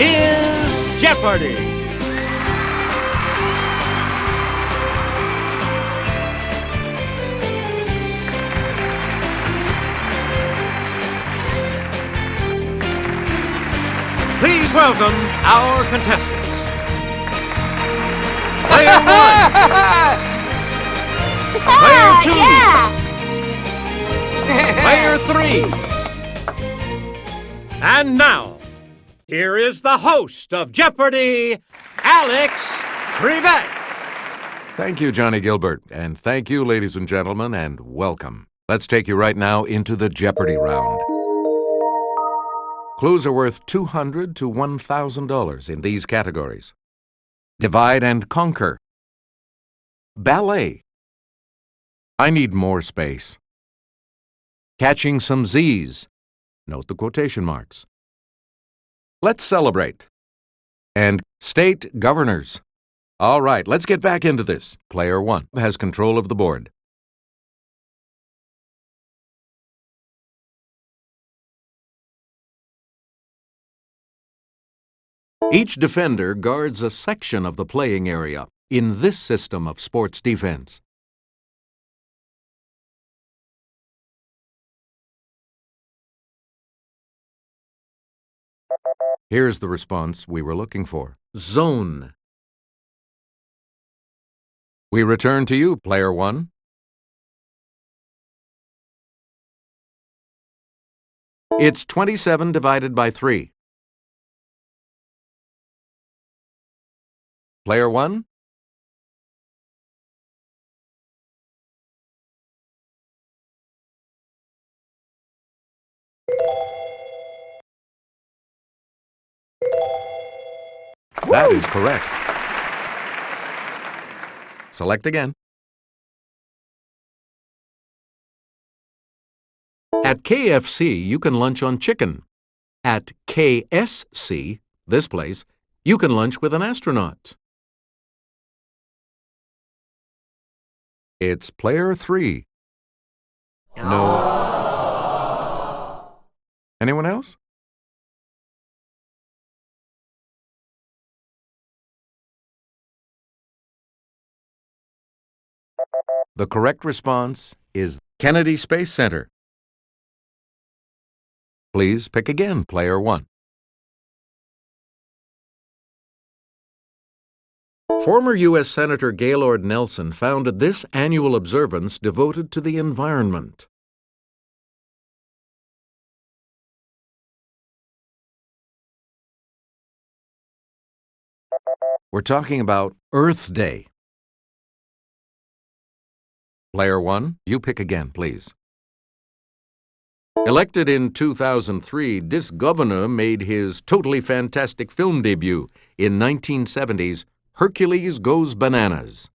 is Jeopardy! Please welcome our contestants. Player 1. Player 2. Player 3. And now, here is the host of Jeopardy, Alex Trebek. Thank you, Johnny Gilbert, and thank you, ladies and gentlemen, and welcome. Let's take you right now into the Jeopardy round. Clues are worth $200 to $1,000 in these categories. Divide and conquer. Ballet. I need more space. Catching some Z's. Note the quotation marks. Let's celebrate. And state governors. All right, let's get back into this. Player 1 has control of the board. Each defender guards a section of the playing area in this system of sports defense. Here's the response we were looking for. Zone. We return to you, Player 1. It's 27 divided by 3. Player 1? That is correct. Select again. At KFC, you can lunch on chicken. At KSC, this place, you can lunch with an astronaut. It's Player 3. No. Anyone else? The correct response is Kennedy Space Center. Please pick again, Player 1. Former U.S. Senator Gaylord Nelson founded this annual observance devoted to the environment. We're talking about Earth Day. Player 1, you pick again, please. Elected in 2003, this governor made his totally fantastic film debut in 1970's Hercules Goes Bananas.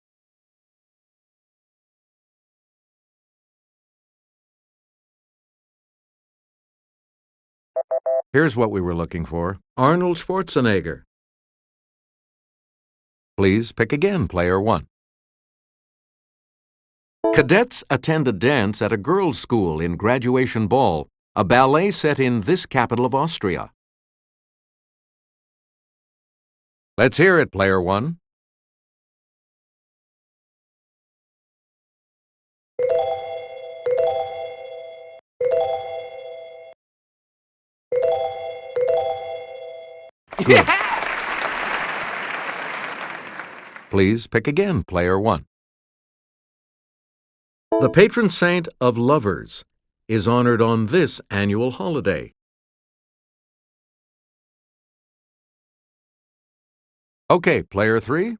Here's what we were looking for. Arnold Schwarzenegger. Please pick again, Player 1. Cadets attend a dance at a girls' school in Graduation Ball, a ballet set in this capital of Austria. Let's hear it, Player 1. Good. Please pick again, Player 1. The patron saint of lovers is honored on this annual holiday. Okay, Player 3?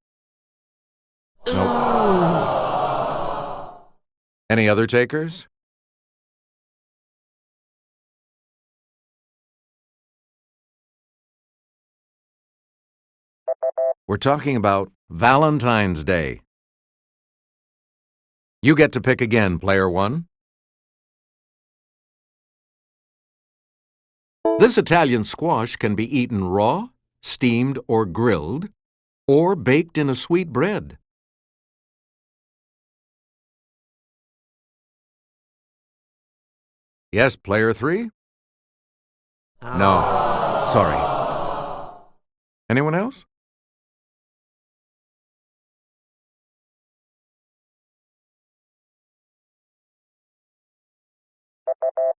No. Any other takers? We're talking about Valentine's Day. You get to pick again, Player 1. This Italian squash can be eaten raw, steamed or grilled, or baked in a sweet bread. Yes, Player 3? No. Sorry. Anyone else?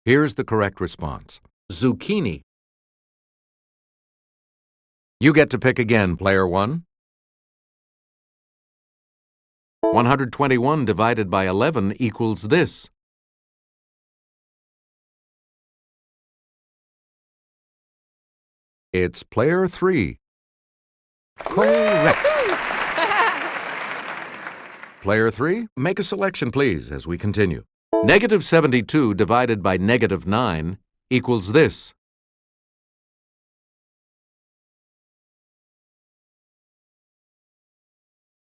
Here's the correct response. Zucchini. You get to pick again, player 1. 121 divided by 11 equals this. It's player 3. Correct. Player 3, make a selection, please, as we continue. Negative 72 divided by negative 9 equals this.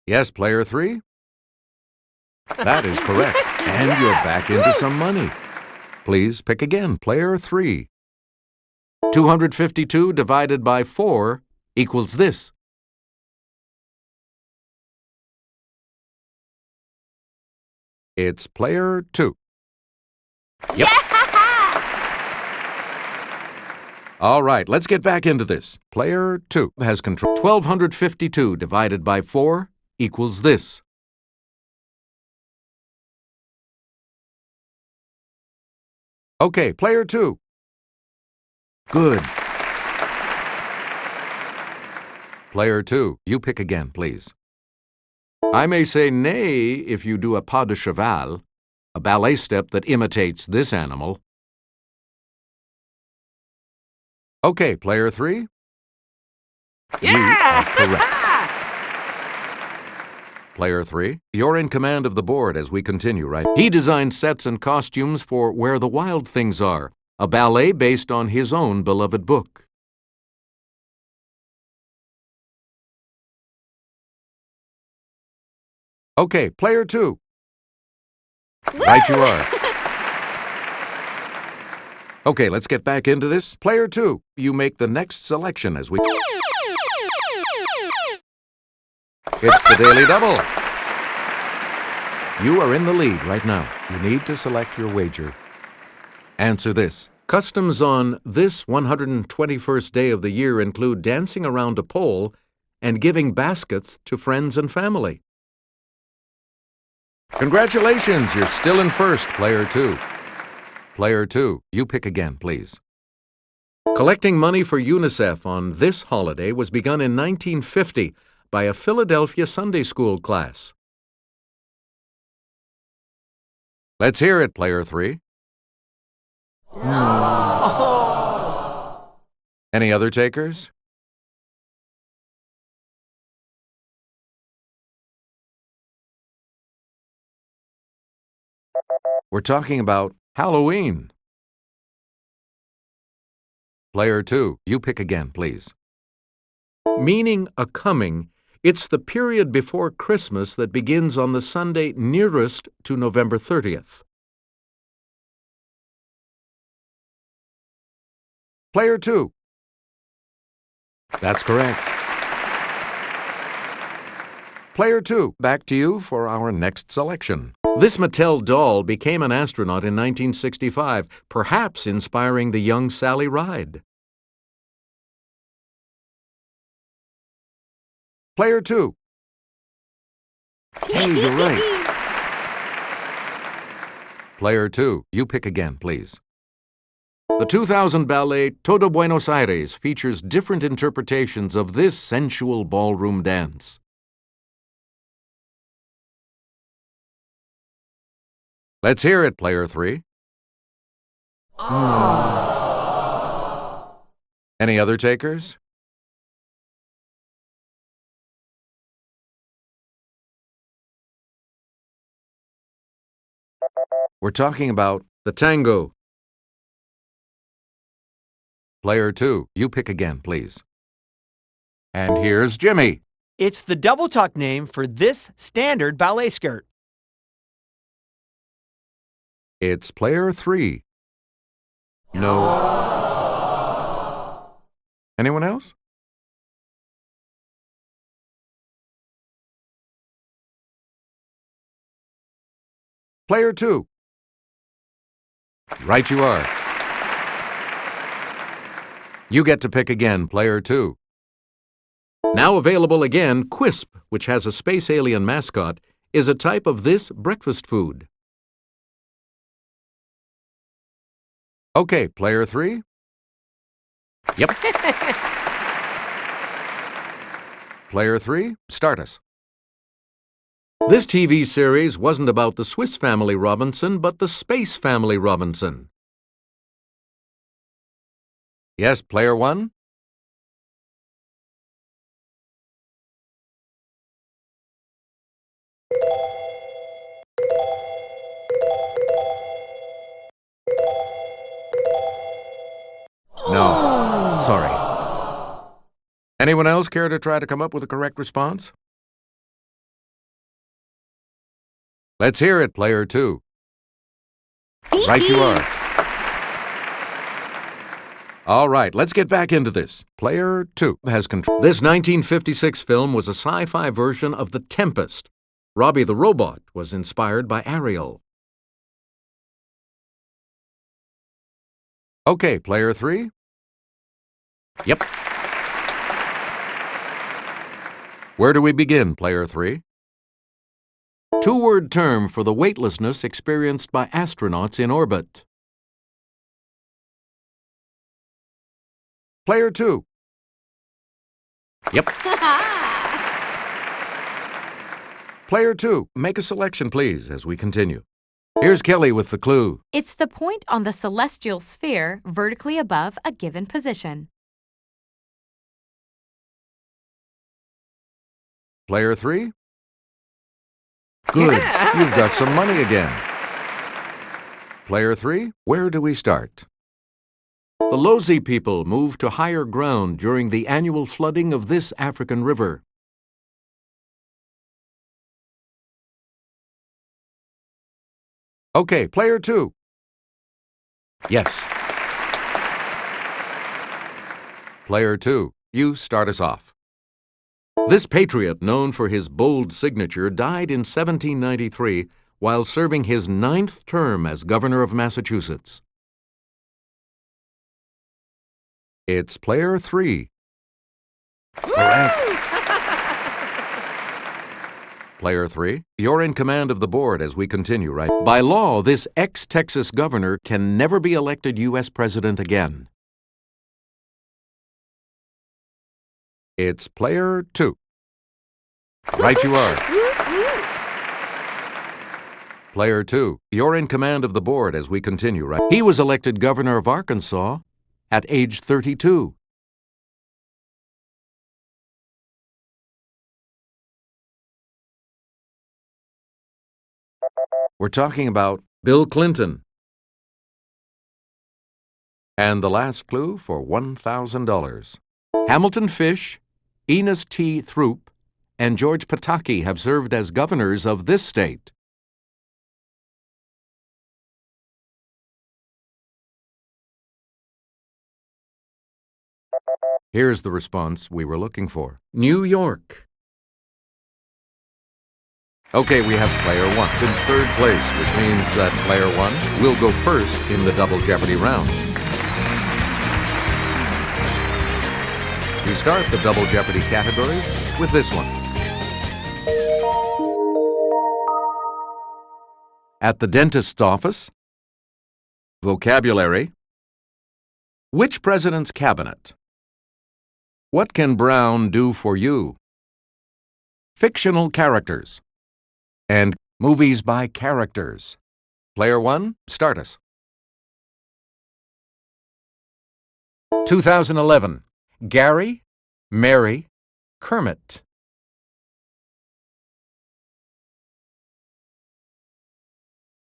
Yes, player 3? That is correct. And you're back into some money. Please pick again, player 3. 252 divided by 4 equals this. It's player 2. Yep. All right, let's get back into this. Player 2 has control. 1,252 divided by 4 equals this. Okay, player 2. Good. Player 2, you pick again, please. I may say nay if you do a pas de cheval, a ballet step that imitates this animal. Okay, player 3. You are correct. Player 3, you're in command of the board as we continue, right? He designed sets and costumes for Where the Wild Things Are, a ballet based on his own beloved book. Okay, player 2. Right you are. Okay, let's get back into this. Player 2, you make the next selection as we... It's the Daily Double. You are in the lead right now. You need to select your wager. Answer this. Customs on this 121st day of the year include dancing around a pole and giving baskets to friends and family. Congratulations, you're still in first, player 2. Player 2, you pick again, please. Collecting money for UNICEF on this holiday was begun in 1950 by a Philadelphia Sunday school class. Let's hear it, player 3. Any other takers? We're talking about Halloween. Player 2, you pick again, please. Meaning a coming, it's the period before Christmas that begins on the Sunday nearest to November 30th. Player 2. That's correct. Player 2, back to you for our next selection. This Mattel doll became an astronaut in 1965, perhaps inspiring the young Sally Ride. Player 2. Hey, you're right. Player 2, you pick again, please. The 2000 ballet Todo Buenos Aires features different interpretations of this sensual ballroom dance. Let's hear it, player 3. Any other takers? We're talking about the tango. Player 2, you pick again, please. And here's Jimmy. It's the double tuck name for this standard ballet skirt. It's player 3. No. Anyone else? Player 2. Right you are. You get to pick again, player 2. Now available again, Quisp, which has a space alien mascot, is a type of this breakfast food. Okay, player 3. Yep. Player 3, start us. This TV series wasn't about the Swiss Family Robinson, but the Space Family Robinson. Yes, player 1. No, sorry. Anyone else care to try to come up with a correct response? Let's hear it, player 2. Right you are. All right, let's get back into this. Player 2 has control. This 1956 film was a sci-fi version of The Tempest. Robbie the Robot was inspired by Ariel. Okay, player 3. Yep. Where do we begin, player 3? Two-word term for the weightlessness experienced by astronauts in orbit. Player 2. Yep. Player 2, make a selection, please, as we continue. Here's Kelly with the clue. It's the point on the celestial sphere vertically above a given position. Player 3? Good. You've got some money again. Player 3, where do we start? The Lozi people moved to higher ground during the annual flooding of this African river. Okay, player 2. Yes. Player 2, you start us off. This patriot, known for his bold signature, died in 1793 while serving his 9th term as governor of Massachusetts. It's player 3. Correct. Player 3, you're in command of the board as we continue, right? By law, this ex-Texas governor can never be elected U.S. president again. It's player 2. Right you are. Player 2, you're in command of the board as we continue, right? He was elected governor of Arkansas at age 32. We're talking about Bill Clinton. And the last clue for $1,000. Hamilton Fish, Enos T. Throop, and George Pataki have served as governors of this state. Here's the response we were looking for. New York. Okay, we have player 1 in 3rd place, which means that player 1 will go first in the Double Jeopardy round. We start the Double Jeopardy categories with this one. At the dentist's office. Vocabulary. Which president's cabinet? What can Brown do for you? Fictional characters. And movies by characters. Player 1, start us. 2011. Gary, Mary, Kermit.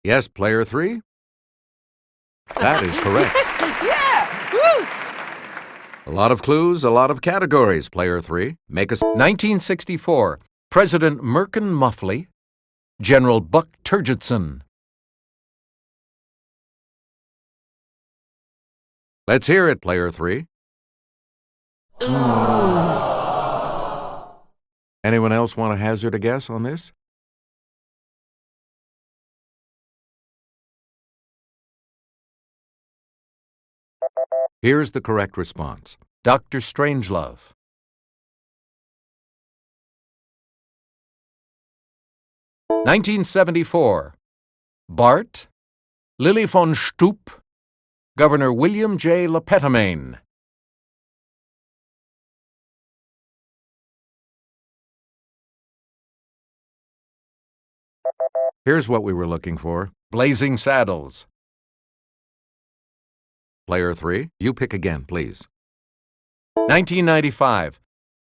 Yes, player 3? That is correct. Yeah! Woo! A lot of clues, a lot of categories, player 3. Make us 1964. President Merkin Muffley, General Buck Turgidson. Let's hear it, player 3. Anyone else want to hazard a guess on this? Here's the correct response. Dr. Strangelove. 1974. Bart, Lily von Stoop, Governor William J. Lepetamine. Here's what we were looking for. Blazing Saddles. Player 3, you pick again, please. 1995.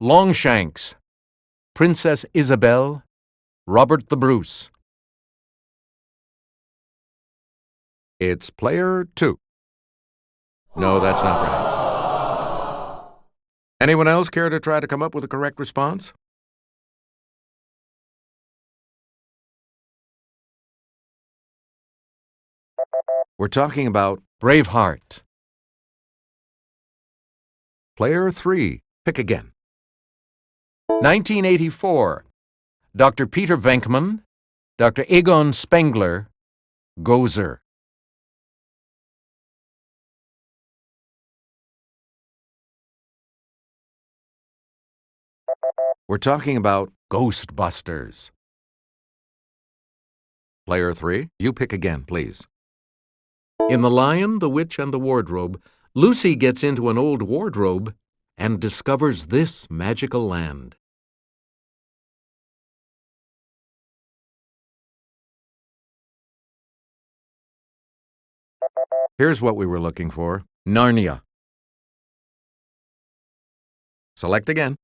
Longshanks, Princess Isabel, Robert the Bruce. It's player 2. No, that's not right. Anyone else care to try to come up with a correct response? We're talking about Braveheart. Player 3, pick again. 1984. Dr. Peter Venkman, Dr. Egon Spengler, Gozer. We're talking about Ghostbusters. Player 3, you pick again, please. In The Lion, the Witch, and the Wardrobe, Lucy gets into an old wardrobe and discovers this magical land. Here's what we were looking for. Narnia. Select again.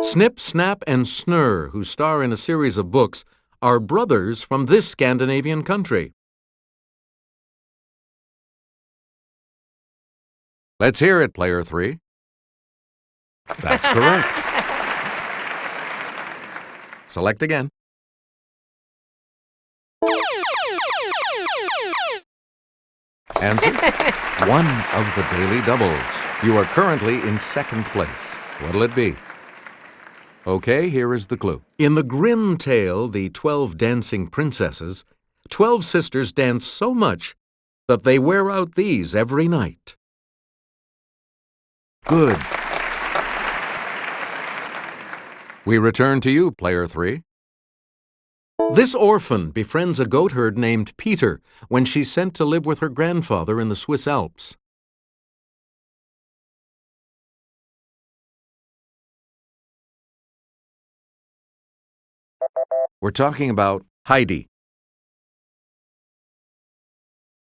Snip, Snap, and Snurr, who star in a series of books, are brothers from this Scandinavian country. Let's hear it, player 3. That's correct. Select again. Answer, one of the daily doubles. You are currently in second place. What'll it be? Okay, here is the clue. In the grim tale, The 12 Dancing Princesses, 12 sisters dance so much that they wear out these every night. Good. We return to you, player 3. This orphan befriends a goatherd named Peter when she's sent to live with her grandfather in the Swiss Alps. We're talking about Heidi.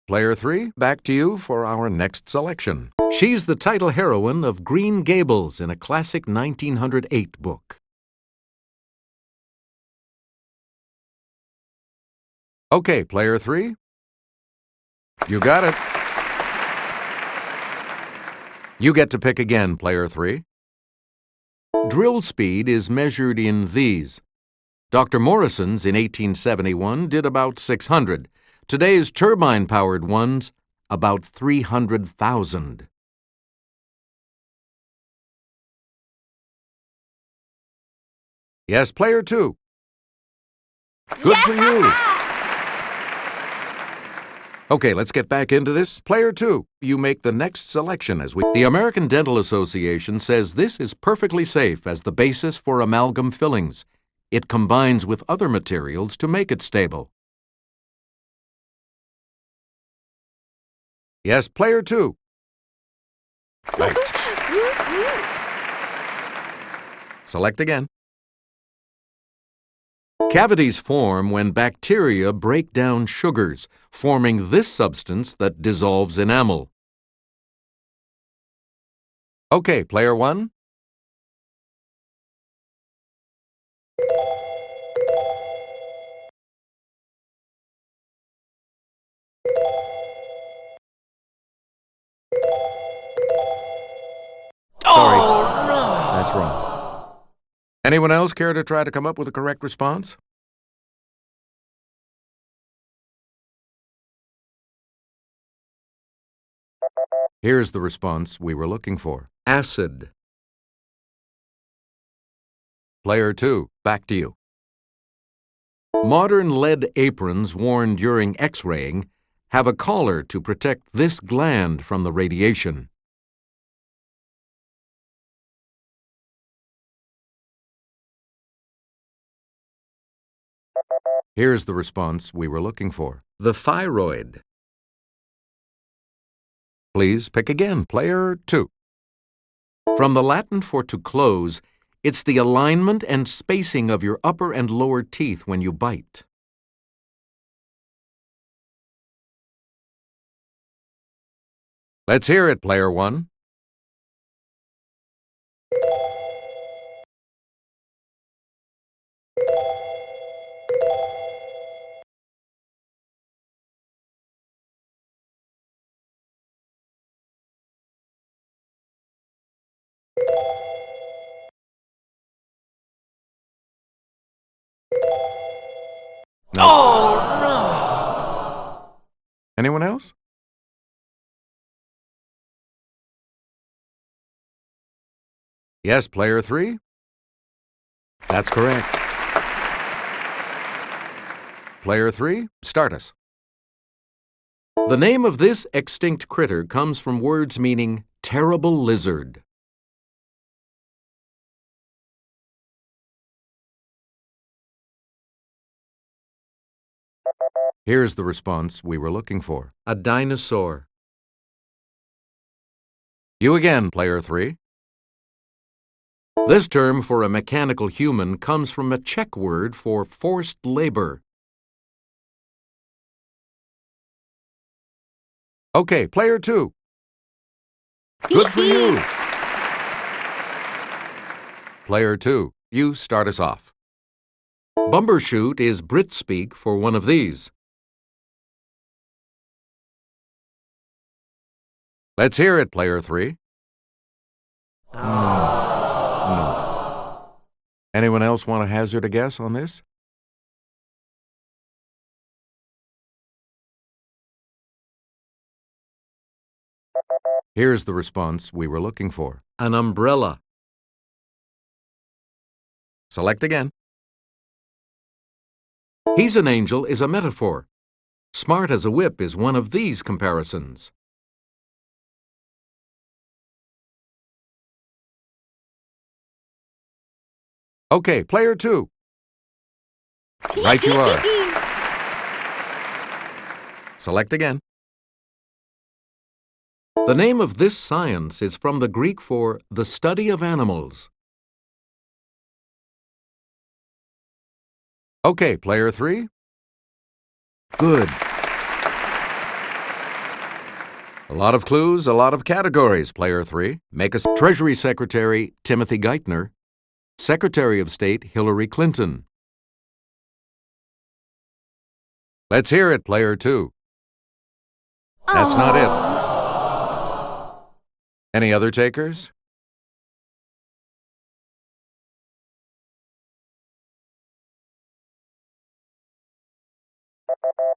Player 3, back to you for our next selection. She's the title heroine of Green Gables in a classic 1908 book. Okay, player 3. You got it. You get to pick again, player 3. Drill speed is measured in these. Dr. Morrison's in 1871 did about 600. Today's turbine-powered ones, about 300,000. Yes, player 2. Good for you. Okay, let's get back into this. Player 2, you make the next selection as we... The American Dental Association says this is perfectly safe as the basis for amalgam fillings. It combines with other materials to make it stable. Yes, player 2. Right. Select again. Cavities form when bacteria break down sugars, forming this substance that dissolves enamel. Okay, player 1. Sorry. Oh, no. That's wrong. Anyone else care to try to come up with a correct response? Here's the response we were looking for. Acid. Player 2, back to you. Modern lead aprons worn during X-raying have a collar to protect this gland from the radiation. Here's the response we were looking for. The thyroid. Please pick again, player 2. From the Latin for to close, it's the alignment and spacing of your upper and lower teeth when you bite. Let's hear it, player 1. No. Oh, no! Anyone else? Yes, player 3? That's correct. Player 3, start us. The name of this extinct critter comes from words meaning terrible lizard. Here's the response we were looking for. A dinosaur. You again, player 3. This term for a mechanical human comes from a Czech word for forced labor. Okay, player 2. Good for you. Player 2, you start us off. Bumbershoot is Brit speak for one of these. Let's hear it, player 3. No. Anyone else want to hazard a guess on this? Here's the response we were looking for. An umbrella. Select again. He's an angel is a metaphor. Smart as a whip is one of these comparisons. Okay, player 2. Right you are. Select again. The name of this science is from the Greek for the study of animals. Okay, player 3. Good. A lot of clues, a lot of categories, player 3. Make us Treasury Secretary Timothy Geithner, Secretary of State Hillary Clinton. Let's hear it, player 2. That's not it. Any other takers?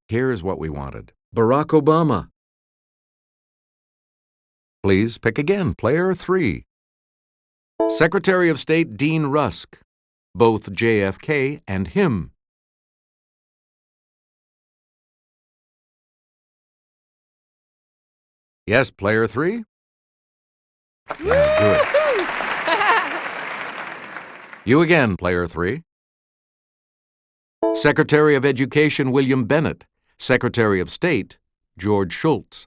Here's what we wanted. Barack Obama. Please pick again, player 3. Secretary of State Dean Rusk, both JFK and him. Yes, player 3? Yeah, good. You again, player 3. Secretary of Education William Bennett, Secretary of State George Shultz.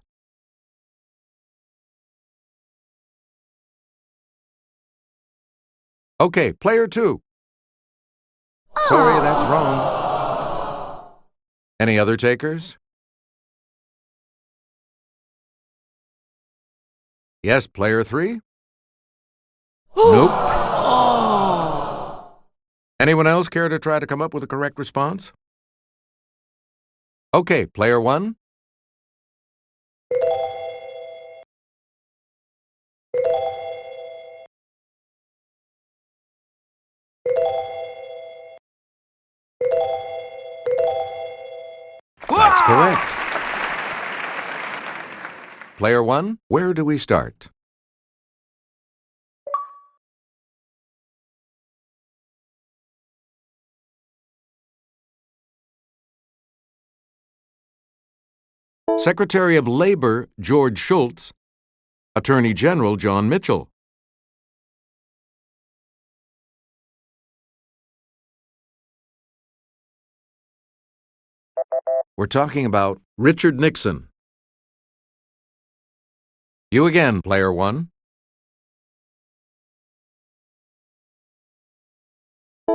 Okay, player 2. Sorry, that's wrong. Any other takers? Yes, player 3? Nope. Anyone else care to try to come up with a correct response? Okay, player 1. That's correct. Player 1, where do we start? Secretary of Labor George Shultz, Attorney General John Mitchell. We're talking about Richard Nixon. You again, player 1.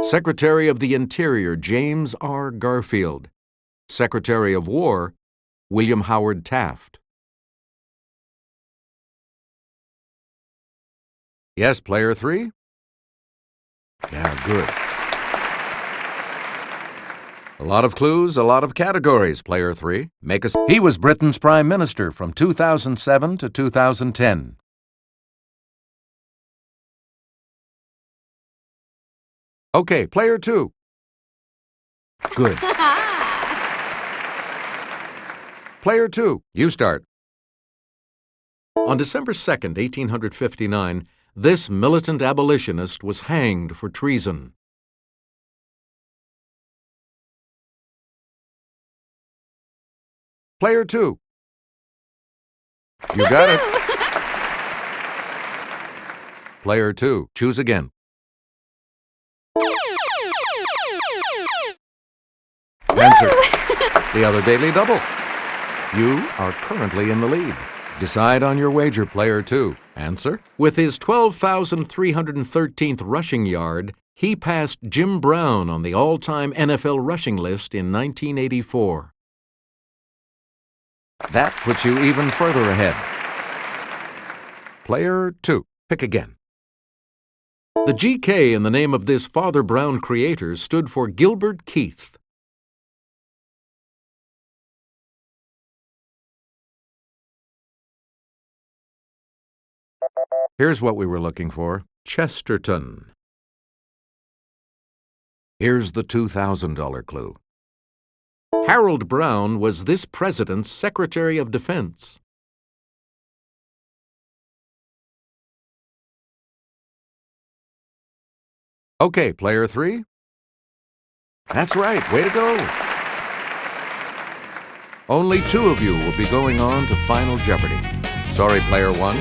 Secretary of the Interior, James R. Garfield. Secretary of War, William Howard Taft. Yes, player 3? Yeah, good. A lot of clues, a lot of categories, player 3. He was Britain's Prime Minister from 2007 to 2010. Okay, player 2. Good. Player 2, you start. On December 2nd, 1859, this militant abolitionist was hanged for treason. Player 2. You got it. Player 2, choose again. Answer. The other Daily Double. You are currently in the lead. Decide on your wager, player 2. Answer. With his 12,313th rushing yard, he passed Jim Brown on the all-time NFL rushing list in 1984. That puts you even further ahead. Player 2. Pick again. The GK in the name of this Father Brown creator stood for Gilbert Keith. Here's what we were looking for. Chesterton. Here's the $2,000 clue. Harold Brown was this president's Secretary of Defense. Okay, player 3. That's right, way to go. Only 2 of you will be going on to Final Jeopardy. Sorry, player 1.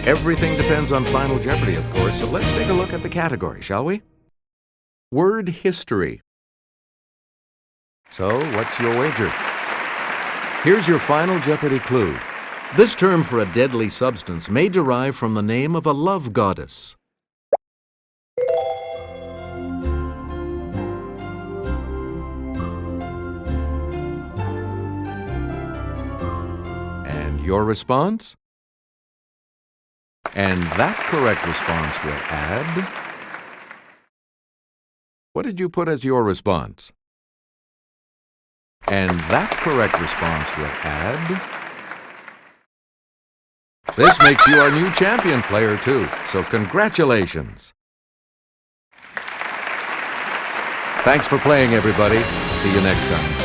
Everything depends on Final Jeopardy, of course, so let's take a look at the category, shall we? Word history. So, what's your wager? Here's your Final Jeopardy clue. This term for a deadly substance may derive from the name of a love goddess. And your response? And that correct response will add... What did you put as your response? And that correct response will add... This makes you our new champion, player 2, so congratulations. Thanks for playing, everybody. See you next time.